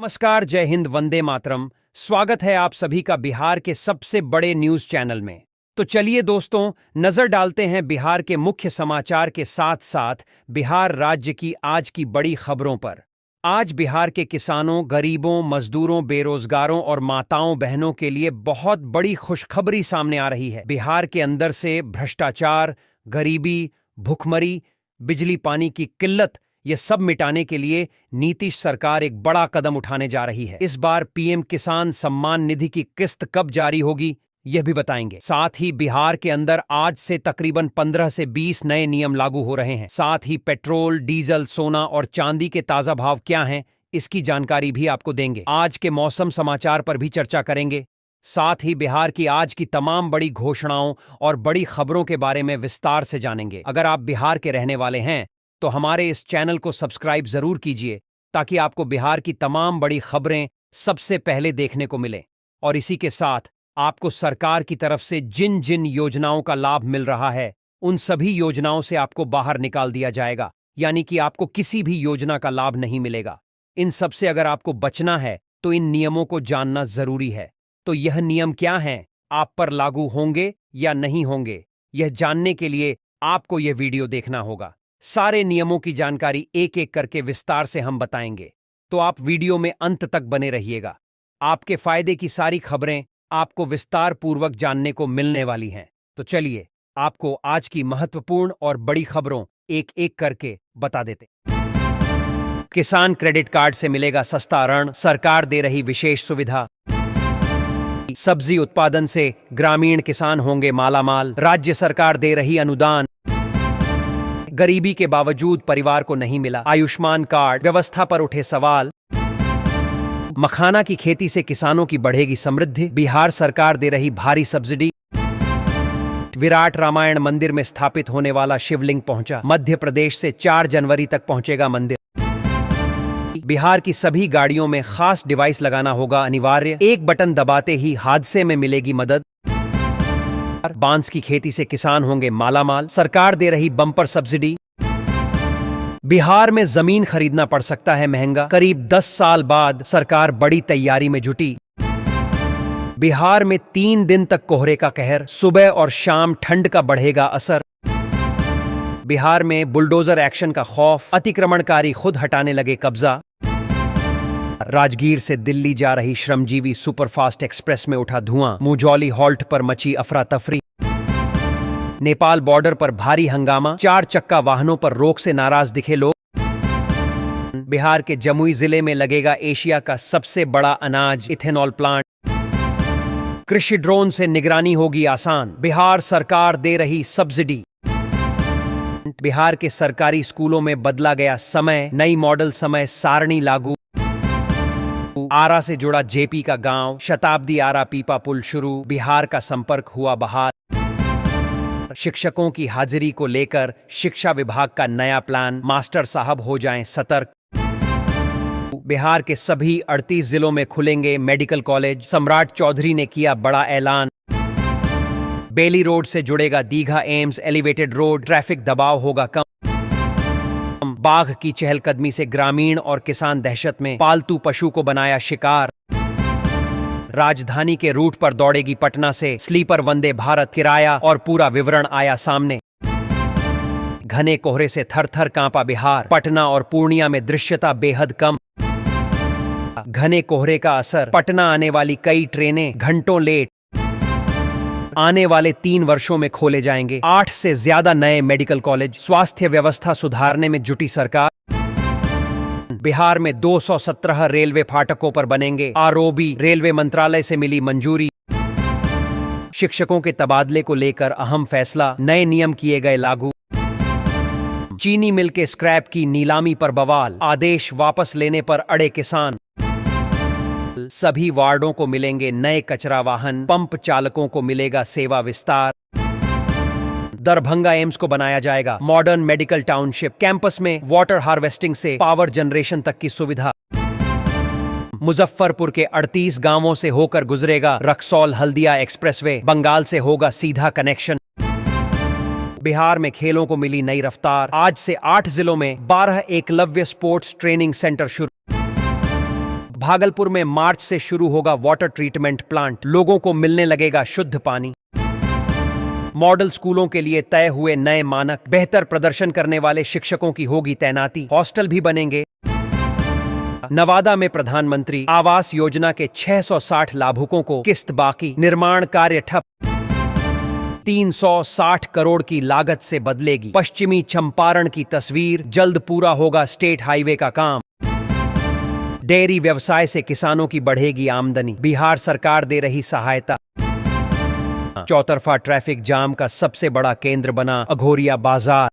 नमस्कार, जय हिंद, वंदे मातरम। स्वागत है आप सभी का बिहार के सबसे बड़े न्यूज चैनल में। तो चलिए दोस्तों, नजर डालते हैं बिहार के मुख्य समाचार के साथ साथ बिहार राज्य की आज की बड़ी खबरों पर। आज बिहार के किसानों, गरीबों, मजदूरों, बेरोजगारों और माताओं बहनों के लिए बहुत बड़ी खुशखबरी सामने आ रही है। बिहार के अंदर से भ्रष्टाचार, गरीबी, भुखमरी, बिजली पानी की किल्लत, ये सब मिटाने के लिए नीतीश सरकार एक बड़ा कदम उठाने जा रही है। इस बार पीएम किसान सम्मान निधि की किस्त कब जारी होगी, यह भी बताएंगे। साथ ही बिहार के अंदर आज से तकरीबन 15 से 20 नए नियम लागू हो रहे हैं। साथ ही पेट्रोल, डीजल, सोना और चांदी के ताजा भाव क्या हैं, इसकी जानकारी भी आपको देंगे। आज के मौसम समाचार पर भी चर्चा करेंगे। साथ ही बिहार की आज की तमाम बड़ी घोषणाओं और बड़ी खबरों के बारे में विस्तार से जानेंगे। अगर आप बिहार के रहने वाले हैं तो हमारे इस चैनल को सब्सक्राइब जरूर कीजिए, ताकि आपको बिहार की तमाम बड़ी खबरें सबसे पहले देखने को मिले। और इसी के साथ आपको सरकार की तरफ से जिन जिन योजनाओं का लाभ मिल रहा है, उन सभी योजनाओं से आपको बाहर निकाल दिया जाएगा, यानी कि आपको किसी भी योजना का लाभ नहीं मिलेगा। इन सब से अगर आपको बचना है तो इन नियमों को जानना जरूरी है। तो यह नियम क्या हैं, आप पर लागू होंगे या नहीं होंगे, यह जानने के लिए आपको यह वीडियो देखना होगा। सारे नियमों की जानकारी एक एक करके विस्तार से हम बताएंगे, तो आप वीडियो में अंत तक बने रहिएगा। आपके फायदे की सारी खबरें आपको विस्तार पूर्वक जानने को मिलने वाली हैं। तो चलिए आपको आज की महत्वपूर्ण और बड़ी खबरों एक एक करके बता देते। किसान क्रेडिट कार्ड से मिलेगा सस्ता ऋण, सरकार दे रही विशेष सुविधा। सब्जी उत्पादन से ग्रामीण किसान होंगे मालामाल, राज्य सरकार दे रही अनुदान। गरीबी के बावजूद परिवार को नहीं मिला आयुष्मान कार्ड, व्यवस्था पर उठे सवाल। मखाना की खेती से किसानों की बढ़ेगी समृद्धि, बिहार सरकार दे रही भारी सब्सिडी। विराट रामायण मंदिर में स्थापित होने वाला शिवलिंग पहुंचा, मध्य प्रदेश से 4 जनवरी तक पहुंचेगा मंदिर। बिहार की सभी गाड़ियों में खास डिवाइस लगाना होगा अनिवार्य, एक बटन दबाते ही हादसे में मिलेगी मदद। बांस की खेती से किसान होंगे मालामाल, सरकार दे रही बम्पर सब्सिडी। बिहार में जमीन खरीदना पड़ सकता है महंगा, करीब 10 साल बाद सरकार बड़ी तैयारी में जुटी। बिहार में 3 दिन तक कोहरे का कहर, सुबह और शाम ठंड का बढ़ेगा असर। बिहार में बुलडोजर एक्शन का खौफ, अतिक्रमणकारी खुद हटाने लगे कब्जा। राजगीर से दिल्ली जा रही श्रमजीवी सुपरफास्ट एक्सप्रेस में उठा धुआं, मुजौली हॉल्ट पर मची अफरा तफरी। नेपाल बॉर्डर पर भारी हंगामा, 4 चक्का वाहनों पर रोक से नाराज दिखे लोग। बिहार के जमुई जिले में लगेगा एशिया का सबसे बड़ा अनाज इथेनॉल प्लांट। कृषि ड्रोन से निगरानी होगी आसान, बिहार सरकार दे रही सब्सिडी। बिहार के सरकारी स्कूलों में बदला गया समय, नई मॉडल समय सारणी लागू। आरा से जुड़ा जेपी का गांव, शताब्दी आरा पीपा पुल शुरू, बिहार का संपर्क हुआ बहाल। शिक्षकों की हाजिरी को लेकर शिक्षा विभाग का नया प्लान, मास्टर साहब हो जाएं सतर्क। बिहार के सभी 38 जिलों में खुलेंगे मेडिकल कॉलेज, सम्राट चौधरी ने किया बड़ा ऐलान। बेली रोड से जुड़ेगा Digha AIIMS elevated road, traffic दबाव होगा कम। बाघ की चहलकदमी से ग्रामीण और किसान दहशत में, पालतू पशु को बनाया शिकार। राजधानी के रूट पर दौड़ेगी पटना से स्लीपर वंदे भारत, किराया और पूरा विवरण आया सामने। घने कोहरे से थर थर कांपा बिहार, पटना और पूर्णिया में दृश्यता बेहद कम। घने कोहरे का असर, पटना आने वाली कई ट्रेनें घंटों लेट। आने वाले 3 वर्षों में खोले जाएंगे 8 से ज्यादा नए मेडिकल कॉलेज, स्वास्थ्य व्यवस्था सुधारने में जुटी सरकार। बिहार में 217 रेलवे फाटकों पर बनेंगे आरओबी, रेलवे मंत्रालय से मिली मंजूरी। शिक्षकों के तबादले को लेकर अहम फैसला, नए नियम किए गए लागू। चीनी मिल के स्क्रैप की नीलामी पर बवाल, आदेश वापस लेने पर अड़े किसान। सभी वार्डों को मिलेंगे नए कचरा वाहन, पंप चालकों को मिलेगा सेवा विस्तार। दरभंगा एम्स को बनाया जाएगा मॉडर्न मेडिकल टाउनशिप, कैंपस में वाटर हार्वेस्टिंग से पावर जनरेशन तक की सुविधा। मुजफ्फरपुर के 38 गांवों से होकर गुजरेगा रक्सौल हल्दिया एक्सप्रेसवे, बंगाल से होगा सीधा कनेक्शन। बिहार में खेलों को मिली नई रफ्तार, आज से 8 जिलों में 12 एकलव्य स्पोर्ट्स ट्रेनिंग सेंटर शुरू। भागलपुर में मार्च से शुरू होगा वाटर ट्रीटमेंट प्लांट, लोगों को मिलने लगेगा शुद्ध पानी। मॉडल स्कूलों के लिए तय हुए नए मानक, बेहतर प्रदर्शन करने वाले शिक्षकों की होगी तैनाती, हॉस्टल भी बनेंगे। नवादा में प्रधानमंत्री आवास योजना के 660 लाभुकों को किस्त बाकी, निर्माण कार्य ठप। 360 करोड़ की लागत से बदलेगी पश्चिमी चंपारण की तस्वीर, जल्द पूरा होगा स्टेट हाईवे का काम। डेयरी व्यवसाय से किसानों की बढ़ेगी आमदनी, बिहार सरकार दे रही सहायता। चौतरफा ट्रैफिक जाम का सबसे बड़ा केंद्र बना अघोरिया बाजार।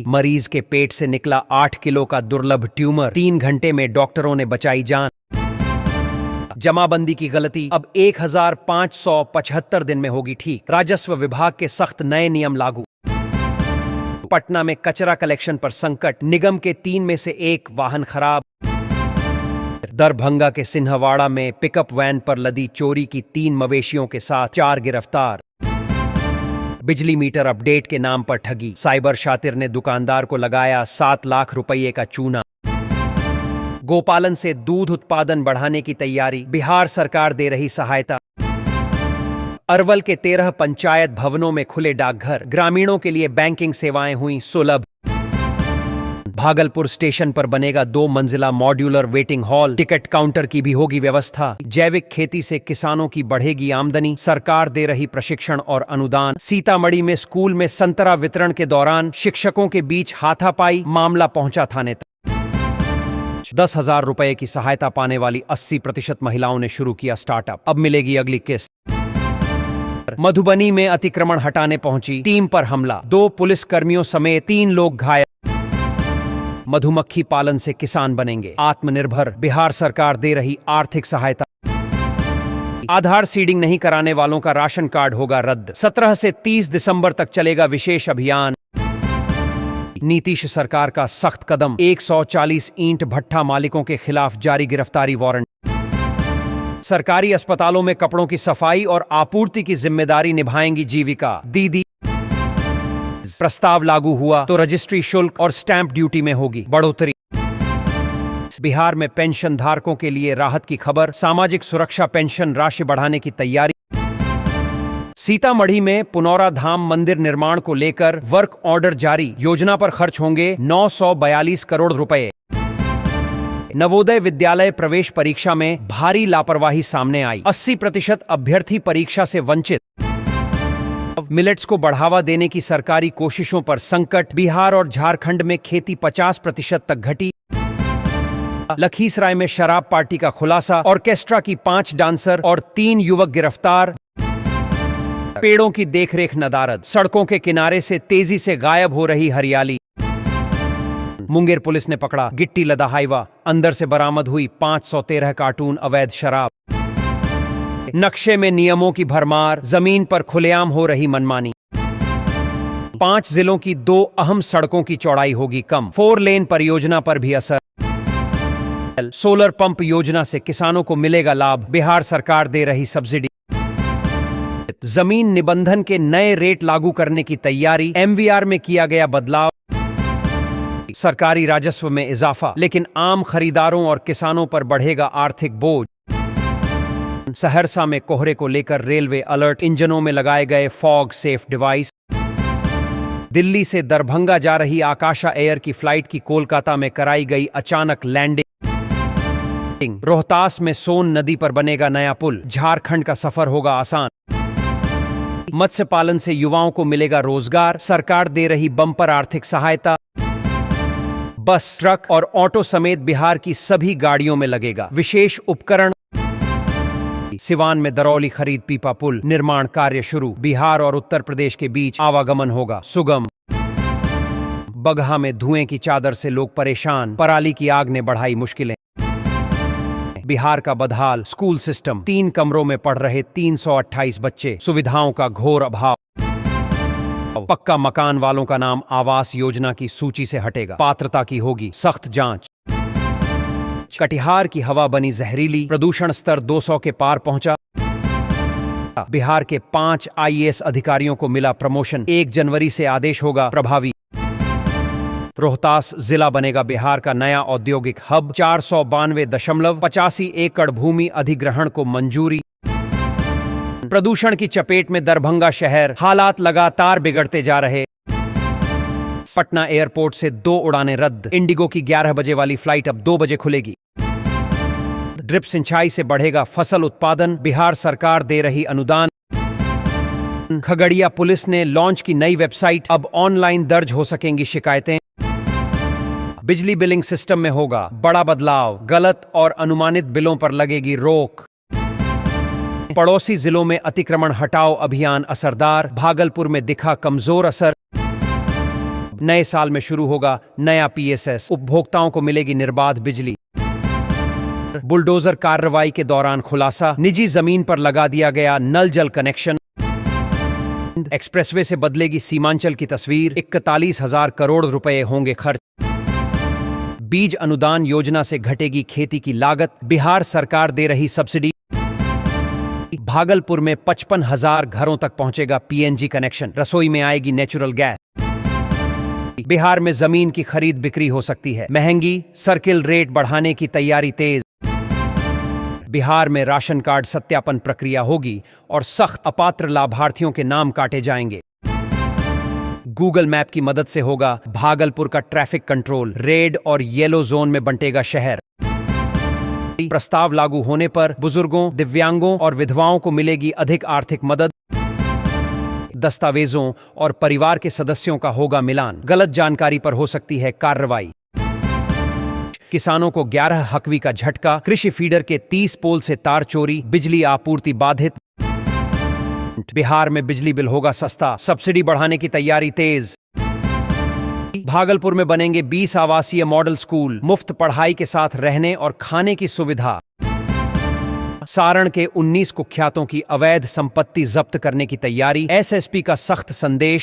मरीज के पेट से निकला 8 किलो का दुर्लभ ट्यूमर, 3 घंटे में डॉक्टरों ने बचाई जान। जमाबंदी की गलती अब 1575 दिन में होगी ठीक, राजस्व विभाग के सख्त नए नियम लागू। पटना में कचरा कलेक्शन पर संकट, निगम के 3 में से 1 वाहन खराब। दरभंगा के सिन्हवाड़ा में पिकअप वैन पर लदी चोरी की 3 मवेशियों के साथ 4 गिरफ्तार। बिजली मीटर अपडेट के नाम पर ठगी, साइबर शातिर ने दुकानदार को लगाया 7 लाख रुपये का चूना। गोपालन से दूध उत्पादन बढ़ाने की तैयारी, बिहार सरकार दे रही सहायता। अरवल के 13 पंचायत भवनों में खुले डाकघर, ग्रामीणों के लिए बैंकिंग सेवाएं हुई सुलभ। भागलपुर स्टेशन पर बनेगा 2 मंजिला modular waiting hall, ticket counter की भी होगी व्यवस्था। जैविक खेती से किसानों की बढ़ेगी आमदनी, सरकार दे रही प्रशिक्षण और अनुदान। सीतामढ़ी में स्कूल में संतरा वितरण के दौरान शिक्षकों के बीच हाथापाई, मामला पहुंचा थाने तक। 10,000 रुपए की सहायता पाने वाली 80% महिलाओं ने शुरू किया स्टार्टअप, अब मिलेगी अगली किस्त। मधुबनी में अतिक्रमण हटाने पहुंची टीम पर हमला, 2 पुलिसकर्मियों समेत 3 लोग घायल। मधुमक्खी पालन से किसान बनेंगे आत्मनिर्भर, बिहार सरकार दे रही आर्थिक सहायता। आधार सीडिंग नहीं कराने वालों का राशन कार्ड होगा रद्द, 17 से 30 दिसंबर तक चलेगा विशेष अभियान। नीतीश सरकार का सख्त कदम, 140 ईंट भट्ठा मालिकों के खिलाफ जारी गिरफ्तारी वारंट। सरकारी अस्पतालों में कपड़ों की सफाई और आपूर्ति की जिम्मेदारी निभाएंगी जीविका दीदी। प्रस्ताव लागू हुआ तो रजिस्ट्री शुल्क और स्टैंप ड्यूटी में होगी बढ़ोतरी। बिहार में पेंशन धारकों के लिए राहत की खबर, सामाजिक सुरक्षा पेंशन राशि बढ़ाने की तैयारी। सीतामढ़ी में पुनौरा धाम मंदिर निर्माण को लेकर वर्क ऑर्डर जारी, योजना पर खर्च होंगे 942 करोड़ रुपए। नवोदय विद्यालय प्रवेश परीक्षा में भारी लापरवाही सामने आई, 80% अभ्यर्थी परीक्षा से वंचित। मिलेट्स को बढ़ावा देने की सरकारी कोशिशों पर संकट, बिहार और झारखंड में खेती 50% तक घटी। लखीसराय में शराब पार्टी का खुलासा, ऑर्केस्ट्रा की 5 डांसर और 3 युवक गिरफ्तार। पेड़ों की देखरेख नदारद, सड़कों के किनारे से तेजी से गायब हो रही हरियाली। मुंगेर पुलिस ने पकड़ा गिट्टी लदा हाईवा, अंदर से बरामद हुई 513 कार्टून अवैध शराब। नक्शे में नियमों की भरमार, जमीन पर खुलेआम हो रही मनमानी। 5 जिलों की 2 अहम सड़कों की चौड़ाई होगी कम, 4 लेन परियोजना पर भी असर। सोलर पंप योजना से किसानों को मिलेगा लाभ, बिहार सरकार दे रही सब्सिडी। जमीन निबंधन के नए रेट लागू करने की तैयारी, एमवीआर में किया गया बदलाव। सरकारी राजस्व में इजाफा, लेकिन आम खरीदारों और किसानों पर बढ़ेगा आर्थिक बोझ। सहरसा में कोहरे को लेकर रेलवे अलर्ट, इंजनों में लगाए गए फॉग सेफ डिवाइस। दिल्ली से दरभंगा जा रही आकाशा एयर की फ्लाइट की कोलकाता में कराई गई अचानक लैंडिंग। रोहतास में सोन नदी पर बनेगा नया पुल, झारखंड का सफर होगा आसान। मत्स्य पालन से युवाओं को मिलेगा रोजगार, सरकार दे रही बम्पर आर्थिक सहायता। बस, ट्रक और ऑटो समेत बिहार की सभी गाड़ियों में लगेगा विशेष उपकरण। सिवान में दरौली खरीद पीपा पुल निर्माण कार्य शुरू, बिहार और उत्तर प्रदेश के बीच आवागमन होगा सुगम। बगहा में धुएं की चादर से लोग परेशान, पराली की आग ने बढ़ाई मुश्किलें। बिहार का बदहाल स्कूल सिस्टम, 3 कमरों में पढ़ रहे 328 बच्चे, सुविधाओं का घोर अभाव। पक्का मकान वालों का नाम आवास योजना की सूची से हटेगा, पात्रता की होगी सख्त जांच। कटिहार की हवा बनी जहरीली, प्रदूषण स्तर 200 के पार पहुंचा। बिहार के 5 आईएएस अधिकारियों को मिला प्रमोशन, 1 जनवरी से आदेश होगा प्रभावी। रोहतास जिला बनेगा बिहार का नया औद्योगिक हब। 492.85 एकड़ भूमि अधिग्रहण को मंजूरी। प्रदूषण की चपेट में दरभंगा शहर, हालात लगातार बिगड़ते जा रहे। पटना एयरपोर्ट से 2 उड़ानें रद्द। इंडिगो की 11 बजे वाली फ्लाइट अब 2 बजे खुलेगी। ड्रिप सिंचाई से बढ़ेगा फसल उत्पादन, बिहार सरकार दे रही अनुदान। खगड़िया पुलिस ने लॉन्च की नई वेबसाइट, अब ऑनलाइन दर्ज हो सकेंगी शिकायतें। बिजली बिलिंग सिस्टम में होगा बड़ा बदलाव, गलत और अनुमानित बिलों पर लगेगी रोक। पड़ोसी जिलों में अतिक्रमण हटाओ अभियान असरदार, भागलपुर में दिखा कमजोर असर। नए साल में शुरू होगा नया पीएसएस, उपभोक्ताओं को मिलेगी निर्बाध बिजली। बुलडोजर कार्रवाई के दौरान खुलासा, निजी जमीन पर लगा दिया गया नल जल कनेक्शन। एक्सप्रेसवे से बदलेगी सीमांचल की तस्वीर, 41,000 करोड़ रुपए होंगे खर्च। बीज अनुदान योजना से घटेगी खेती की लागत, बिहार सरकार दे रही सब्सिडी। भागलपुर में 55,000 घरों तक पहुंचेगा पीएनजी कनेक्शन, रसोई में आएगी नेचुरल गैस। बिहार में जमीन की खरीद बिक्री हो सकती है महंगी, सर्किल रेट बढ़ाने की तैयारी तेज। बिहार में राशन कार्ड सत्यापन प्रक्रिया होगी और सख्त, अपात्र लाभार्थियों के नाम काटे जाएंगे। गूगल मैप की मदद से होगा भागलपुर का ट्रैफिक कंट्रोल, रेड और येलो जोन में बंटेगा शहर। प्रस्ताव लागू होने पर बुजुर्गों, दिव्यांगों और विधवाओं को मिलेगी अधिक आर्थिक मदद। दस्तावेजों और परिवार के सदस्यों का होगा मिलान, गलत जानकारी पर हो सकती है कार्रवाई। किसानों को 11 हकवी का झटका, कृषि फीडर के 30 पोल से तार चोरी, बिजली आपूर्ति बाधित। बिहार में बिजली बिल होगा सस्ता, सब्सिडी बढ़ाने की तैयारी तेज। भागलपुर में बनेंगे 20 आवासीय मॉडल स्कूल, मुफ्त पढ़ाई के साथ रहने और खाने की सुविधा। सारण के 19 कुख्यातों की अवैध संपत्ति जब्त करने की तैयारी, एसएसपी का सख्त संदेश।